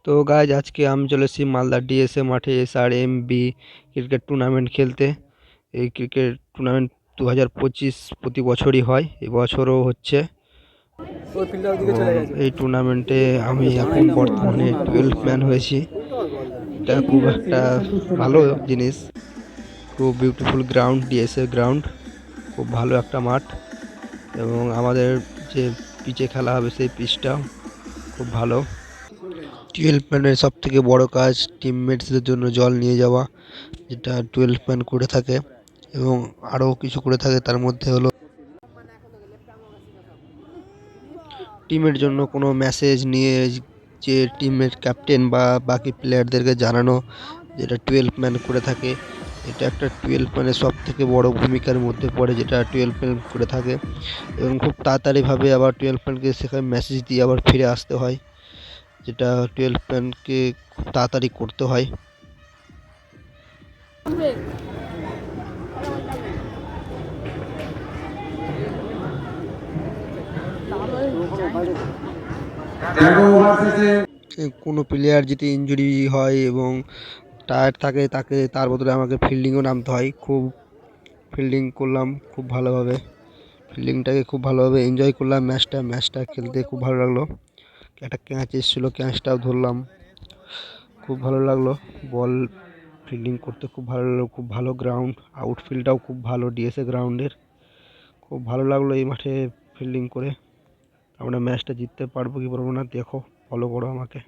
তো গাইজ আজকে আমি চলে এসেছি মালদা ডিএসএ মাঠে SRMB ক্রিকেট টুর্নামেন্ট খেলতে। এই ক্রিকেট টুর্নামেন্ট 2025 প্রতি বছরই হয়, এবছরও হচ্ছে। এই টুর্নামেন্টে আমি এখন বর্তমানে 12 ম্যান হয়েছি। এটা খুব একটা ভালো জিনিস, খুব বিউটিফুল গ্রাউন্ড, ডিএসএ গ্রাউন্ড, খুব ভালো একটা মাঠ। এবং আমাদের যে পিচে খেলা হবে সেই পিচটাও খুব ভালো। 12 ম্যানের সব থেকে বড় কাজ টিমমেটসদের জন্য জল নিয়ে যাওয়া, যেটা 12 ম্যান করে থাকে। এবং আরও কিছু করে থাকে, তার মধ্যে হলো টিমের জন্য কোনো মেসেজ নিয়ে যে টিমের ক্যাপ্টেন বা বাকি প্লেয়ারদেরকে জানানো, যেটা 12 ম্যান করে থাকে। এটা একটা 12 ম্যানের সব থেকে বড় ভূমিকার মধ্যে পড়ে, যেটা 12 ম্যান করে থাকে। এবং খুব তাড়াতাড়িভাবে আবার 12 ম্যানকে সেখানে মেসেজ দিয়ে আবার ফিরে আসতে হয়, যেটা 12 ম্যানকে খুব তাড়াতাড়ি করতে হয়। কোনো প্লেয়ার যদি ইনজুরি হয় এবং টায়ার্ড থাকে, তার বদলে আমাকে ফিল্ডিংও নামতে হয়। ফিল্ডিং করলাম খুব ভালোভাবে, ফিল্ডিংটাকে খুব ভালোভাবে এনজয় করলাম। ম্যাচটা খেলতে খুব ভালো লাগলো। একটা ক্যাচ এসেছিলো, ক্যাচটাও ধরলাম, খুব ভালো লাগলো। বল ফিল্ডিং করতে খুব ভালো লাগলো, খুব ভালো গ্রাউন্ড, আউটফিল্ডটাও খুব ভালো ডিএসএ গ্রাউন্ডের। খুব ভালো লাগলো এই মাঠে ফিল্ডিং করে। আমরা ম্যাচটা জিততে পারবো কি পারবো না দেখো, ফলো করো আমাকে।